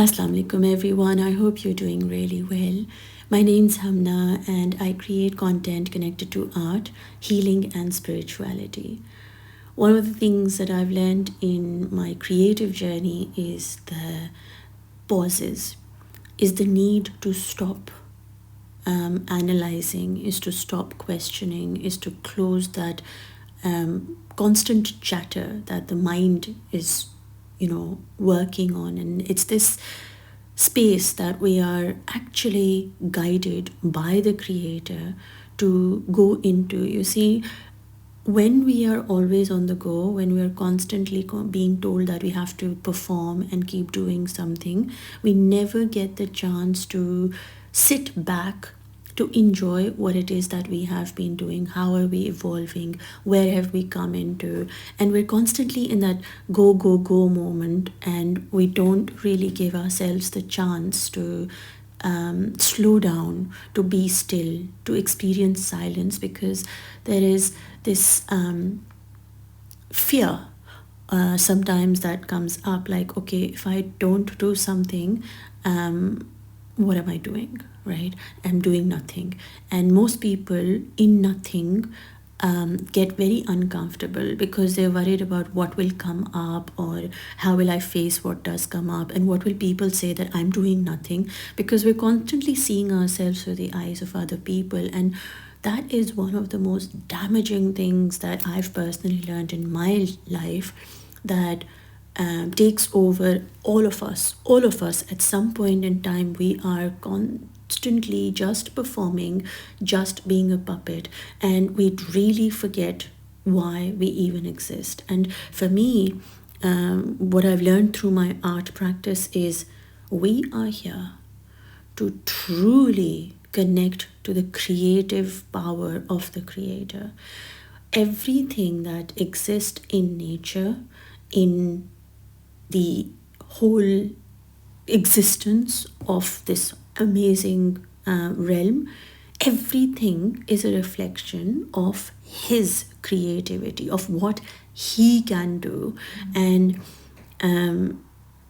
Assalamu alaikum everyone. I hope you're doing really well. My name's HUMNA and I create content connected to art, healing and spirituality. One of the things that I've learned in my creative journey is the pauses, is the need to stop analyzing, is to stop questioning, is to close that constant chatter that the mind is working on. And it's this space that we are actually guided by the creator to go into. You see, when we are always on the go, when we are constantly being told that we have to perform and keep doing something, we never get the chance to sit back, to enjoy what it is that we have been doing. How are we evolving? Where have we come into? And we're constantly in that go, go, go moment, and we don't really give ourselves the chance to slow down, to be still, to experience silence, because there is this fear sometimes that comes up, like, okay, if I don't do something, what am I doing, right? I'm doing nothing. And most people in nothing get very uncomfortable because they're worried about what will come up, or how will I face what does come up, and what will people say that I'm doing nothing, because we're constantly seeing ourselves through the eyes of other people. And that is one of the most damaging things that I've personally learned in my life, that takes over all of us. All of us at some point in time, we are constantly just performing, just being a puppet, and we really forget why we even exist. And for me, what I've learned through my art practice is we are here to truly connect to the creative power of the creator. Everything that exists in nature, in the whole existence of this amazing realm, everything is a reflection of his creativity, of what he can do. And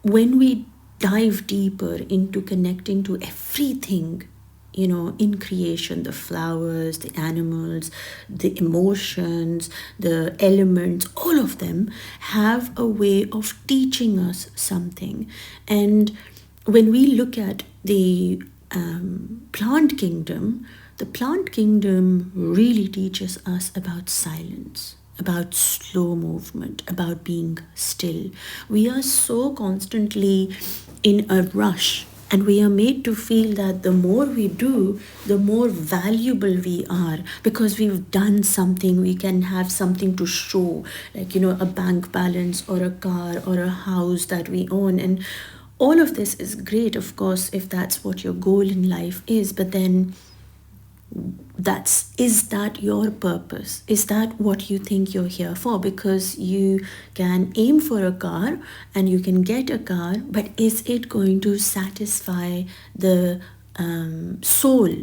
when we dive deeper into connecting to everything in creation, the flowers, the animals, the emotions, the elements, all of them have a way of teaching us something. And when we look at the plant kingdom, the plant kingdom really teaches us about silence, about slow movement, about being still. We are so constantly in a rush, and we are made to feel that the more we do, the more valuable we are, because we've done something, we can have something to show, like, a bank balance or a car or a house that we own. And all of this is great, of course, if that's what your goal in life is. But then is that your purpose? Is that what you think you're here for? Because you can aim for a car and you can get a car, but is it going to satisfy the soul,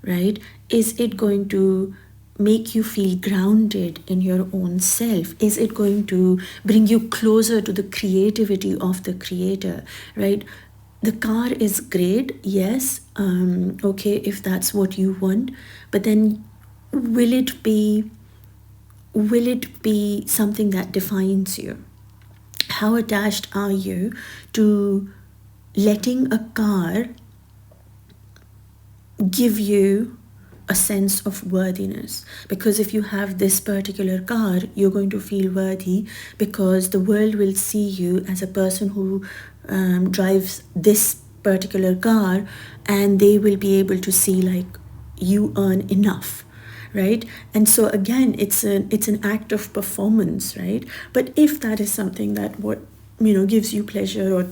right? Is it going to make you feel grounded in your own self? Is it going to bring you closer to the creativity of the creator, right? The car is great, yes, okay, if that's what you want, but then will it be something that defines you? How attached are you to letting a car give you a sense of worthiness? Because if you have this particular car, you're going to feel worthy, because the world will see you as a person who drives this particular car, and they will be able to see, like, you earn enough, right? And so again, it's an act of performance, right? But if that is something that gives you pleasure, or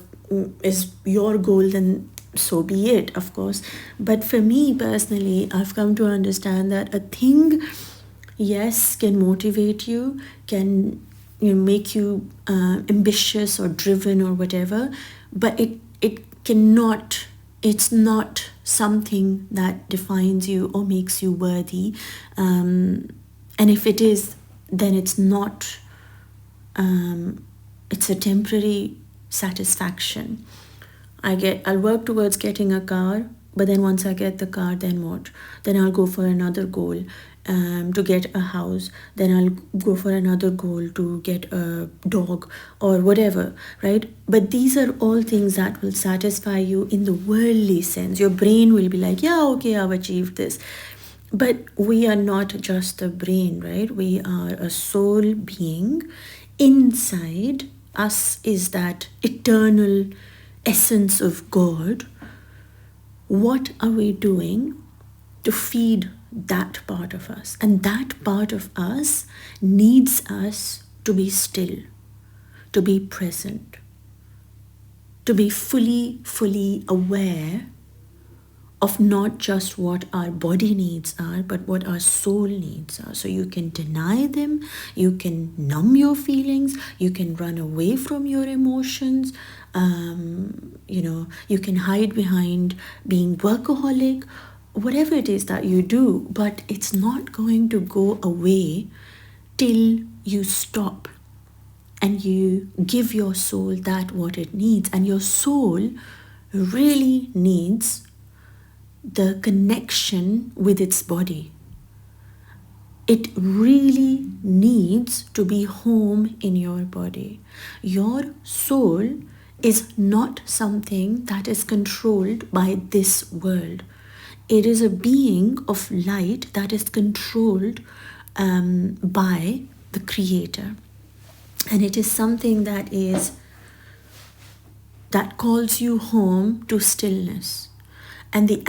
is your goal, then so be it, of course. But for me personally, I've come to understand that a thing, yes, can motivate you, can make you ambitious or driven or whatever, but it cannot, it's not something that defines you or makes you worthy. And if it is, then it's not, it's a temporary satisfaction. I'll work towards getting a car, but then once I get the car, then what? Then I'll go for another goal, to get a house. Then I'll go for another goal to get a dog or whatever, right? But these are all things that will satisfy you in the worldly sense. Your brain will be like, yeah, okay, I've achieved this. But we are not just the brain, right? We are a soul being. Inside us is that eternal essence of God. What are we doing to feed that part of us? And that part of us needs us to be still, to be present, to be fully aware of not just what our body needs are, but what our soul needs are. So you can deny them, you can numb your feelings, you can run away from your emotions, you can hide behind being workaholic, whatever it is that you do, but it's not going to go away till you stop and you give your soul that what it needs. And your soul really needs the connection with its body. It really needs to be home in your body. Your soul is not something that is controlled by this world. It is a being of light that is controlled by the Creator. And it is something that calls you home to stillness. And the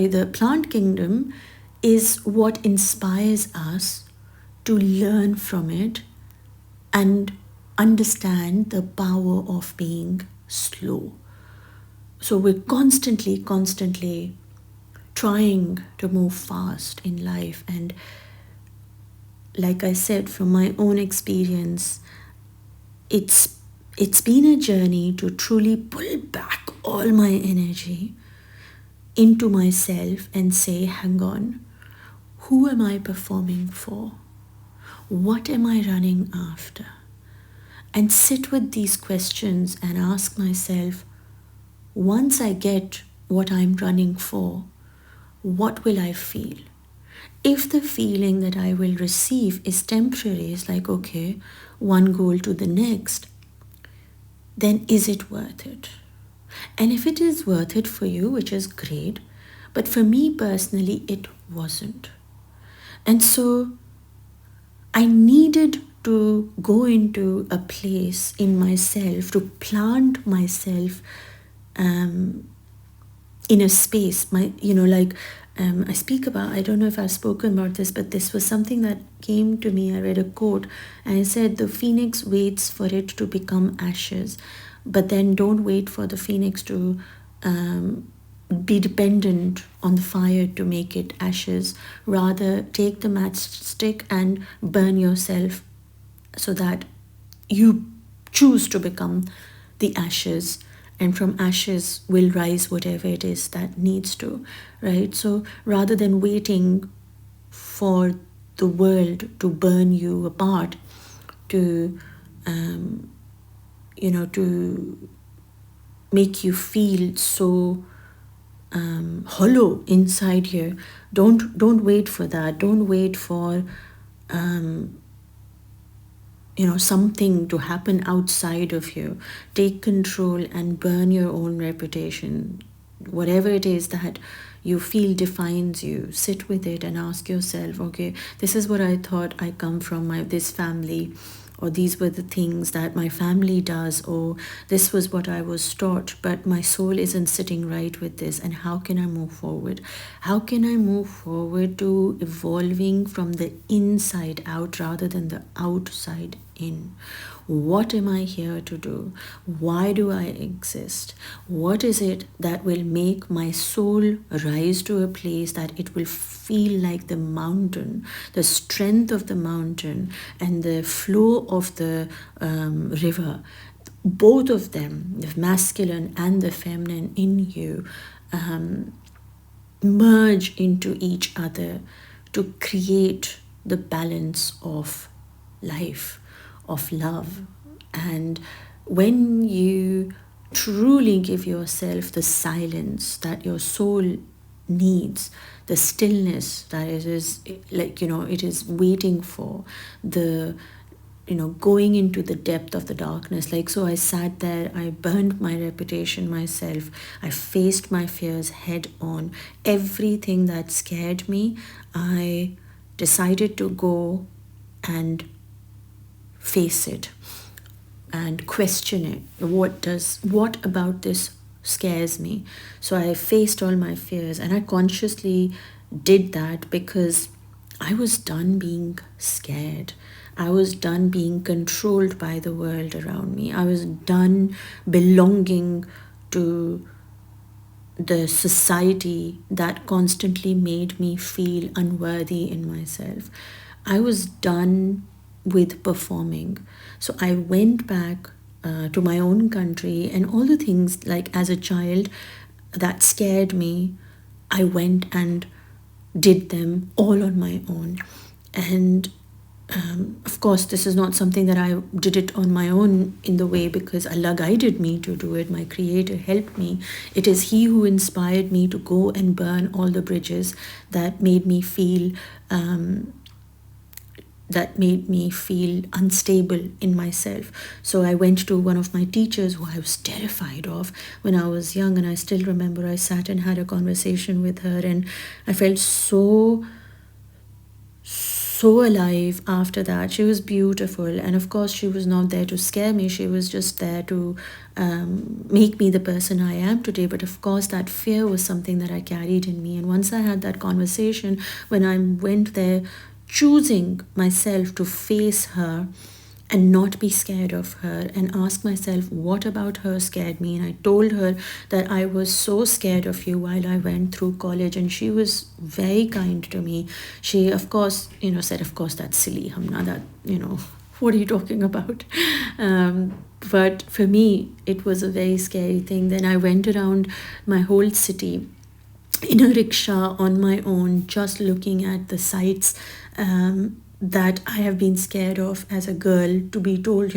the plant kingdom is what inspires us to learn from it and understand the power of being slow. So we're constantly trying to move fast in life. And like I said, from my own experience, it's been a journey to truly pull back all my energy into myself and say, hang on, who am I performing for? What am I running after? And sit with these questions and ask myself, once I get what I'm running for, what will I feel? If the feeling that I will receive is temporary, it's like, okay, one goal to the next, then is it worth it? And if it is worth it for you, which is great, but for me personally, it wasn't. And so I needed to go into a place in myself, to plant myself in a space. I speak about, I don't know if I've spoken about this, but this was something that came to me. I read a quote and it said, the phoenix waits for it to become ashes, but then don't wait for the phoenix to be dependent on the fire to make it ashes. Rather, take the matchstick and burn yourself so that you choose to become the ashes, and from ashes will rise whatever it is that needs to, right? So rather than waiting for the world to burn you apart, to to make you feel so hollow inside here, don't wait for that. Don't wait for something to happen outside of you. Take control and burn your own reputation. Whatever it is that you feel defines you, sit with it and ask yourself, okay, this is what I thought I come from this family, or these were the things that my family does, or this was what I was taught, but my soul isn't sitting right with this. And how can I move forward? How can I move forward to evolving from the inside out rather than the outside in? What am I here to do? Why do I exist? What is it that will make my soul rise to a place that it will feel like the mountain, the strength of the mountain and the flow of the river, both of them, the masculine and the feminine in you, merge into each other to create the balance of life, of love. And when you truly give yourself the silence that your soul needs, the stillness that it is, like, it is waiting for, the, going into the depth of the darkness. Like, so I sat there, I burned my reputation myself, I faced my fears head on. Everything that scared me, I decided to go and face it and question it. What about this scares me? So I faced all my fears, and I consciously did that because I was done being scared. I was done being controlled by the world around me. I was done belonging to the society that constantly made me feel unworthy in myself. I was done with performing. So I went back to my own country, and all the things, like as a child, that scared me, I went and did them all on my own. And of course, this is not something that I did it on my own in the way, because Allah guided me to do it. My Creator helped me. It is He who inspired me to go and burn all the bridges that made me feel unstable in myself. So I went to one of my teachers who I was terrified of when I was young, and I still remember I sat and had a conversation with her, and I felt so alive after that. She was beautiful, and of course she was not there to scare me. She was just there to make me the person I am today. But of course that fear was something that I carried in me. And once I had that conversation, when I went there, choosing myself to face her and not be scared of her, and ask myself what about her scared me. And I told her that I was so scared of you while I went through college, and she was very kind to me. She, of course, said, of course, that's silly, Hamna, that, what are you talking about? But for me, it was a very scary thing. Then I went around my whole city in a rickshaw on my own, just looking at the sights that I have been scared of as a girl, to be told,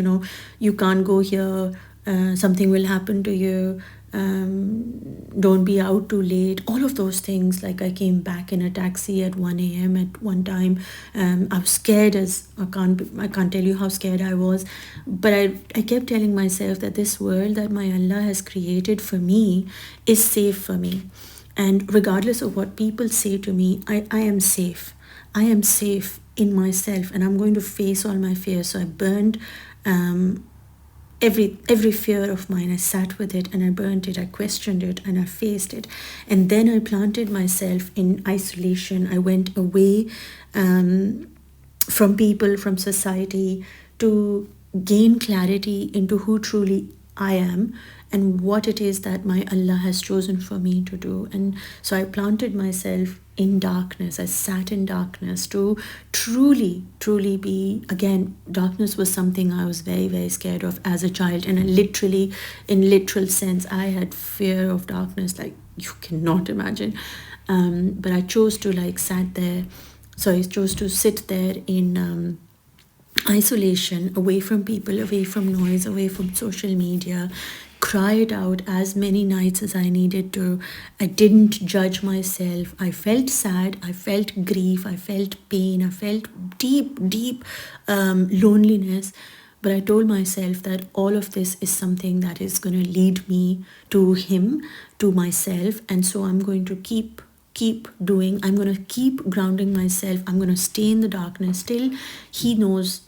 you can't go here, something will happen to you, don't be out too late, all of those things. Like, I came back in a taxi at 1 a.m. at one time. I was scared as I can't tell you how scared I was. But I kept telling myself that this world that my Allah has created for me is safe for me. And regardless of what people say to me, I am safe. I am safe in myself, and I'm going to face all my fears. So I burned every fear of mine. I sat with it and I burned it. I questioned it and I faced it. And then I planted myself in isolation. I went away from people, from society, to gain clarity into who truly I am and what it is that my Allah has chosen for me to do. And so I planted myself in darkness. I sat in darkness to truly be, again, darkness was something I was very, very scared of as a child. And literally, in literal sense, I had fear of darkness like you cannot imagine. But I chose to I chose to sit there in isolation, away from people, away from noise, away from social media, cried out as many nights as I needed to. I didn't judge myself. I felt sad, I felt grief, I felt pain, I felt deep loneliness. But I told myself that all of this is something that is going to lead me to Him, to myself. And so I'm going to keep doing. I'm going to keep grounding myself. I'm going to stay in the darkness till He knows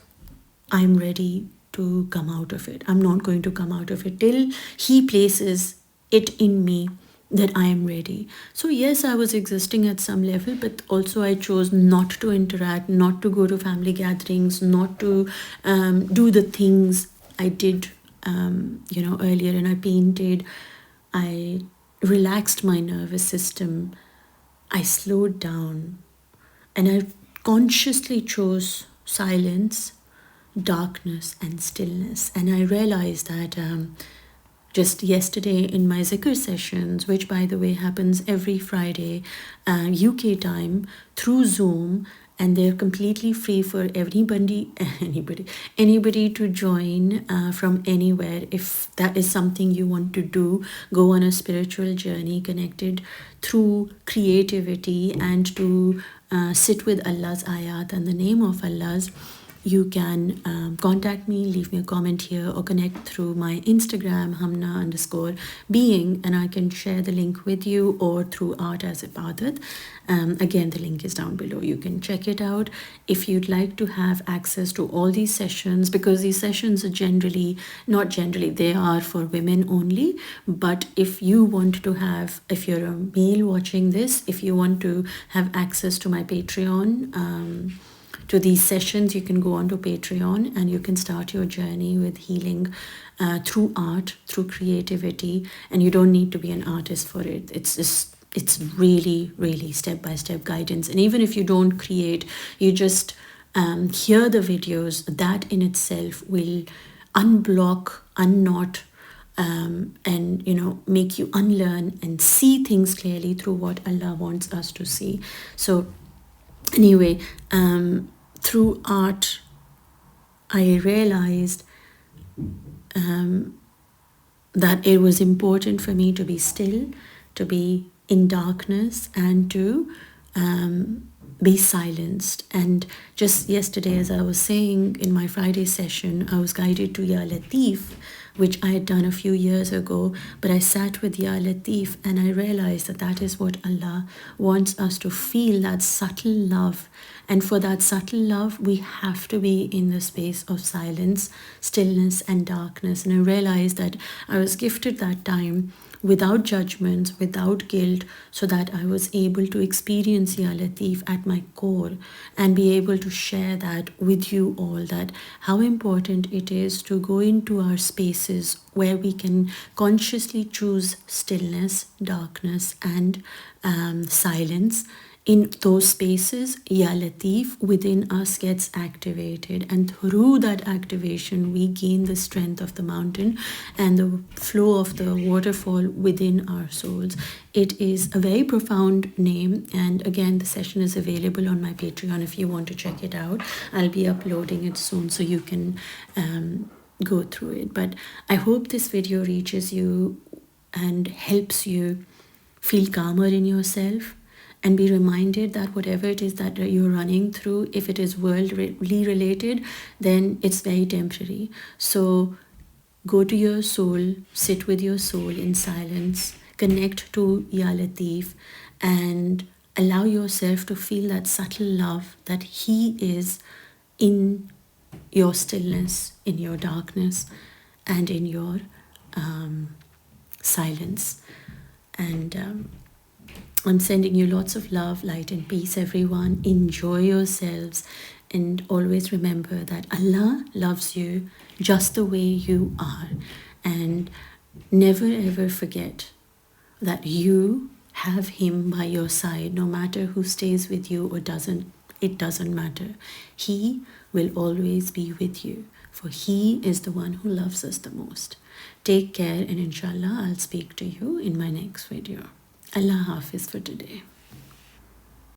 I'm ready to come out of it. I'm not going to come out of it till He places it in me that I am ready. So yes, I was existing at some level, but also I chose not to interact, not to go to family gatherings, not to do the things I did earlier. And I painted, I relaxed my nervous system, I slowed down, and I consciously chose silence, darkness and stillness. And I realized that just yesterday in my zikr sessions, which by the way happens every Friday UK time through Zoom, and they're completely free for anybody to join from anywhere. If that is something you want to do, go on a spiritual journey connected through creativity and to sit with Allah's ayat and the name of Allah's, you can contact me, leave me a comment here, or connect through my Instagram, HUMNA_being, and I can share the link with you, or through artasibadat. Again, the link is down below. You can check it out. If you'd like to have access to all these sessions, because these sessions are not generally, they are for women only. But if you want to have, if you're a male watching this, if you want to have access to my Patreon, to these sessions, you can go onto Patreon and you can start your journey with healing through art, through creativity, and you don't need to be an artist for it. It's really, really step-by-step guidance. And even if you don't create, you just hear the videos, that in itself will unblock, unknot, and make you unlearn and see things clearly through what Allah wants us to see. So anyway, through art, I realized that it was important for me to be still, to be in darkness, and to be silenced. And just yesterday, as I was saying in my Friday session, I was guided to Ya Latif, which I had done a few years ago, but I sat with Ya Latif and I realized that that is what Allah wants us to feel, that subtle love. And for that subtle love, we have to be in the space of silence, stillness, and darkness. And I realized that I was gifted that time without judgments, without guilt, so that I was able to experience Ya Latif at my core and be able to share that with you all, that how important it is to go into our spaces where we can consciously choose stillness, darkness, and silence. In those spaces, Ya Latif within us gets activated, and through that activation we gain the strength of the mountain and the flow of the waterfall within our souls. It is a very profound name, and again, the session is available on my Patreon if you want to check it out. I'll be uploading it soon so you can go through it. But I hope this video reaches you and helps you feel calmer in yourself, and be reminded that whatever it is that you're running through, if it is worldly related, then it's very temporary. So go to your soul, sit with your soul in silence, connect to Ya Latif, and allow yourself to feel that subtle love that He is in your stillness, in your darkness, and in your silence. And I'm sending you lots of love, light, and peace, everyone. Enjoy yourselves, and always remember that Allah loves you just the way you are. And never ever forget that you have Him by your side, no matter who stays with you or doesn't. It doesn't matter. He will always be with you, for He is the one who loves us the most. Take care, and inshallah, I'll speak to you in my next video. Allah Hafiz for today.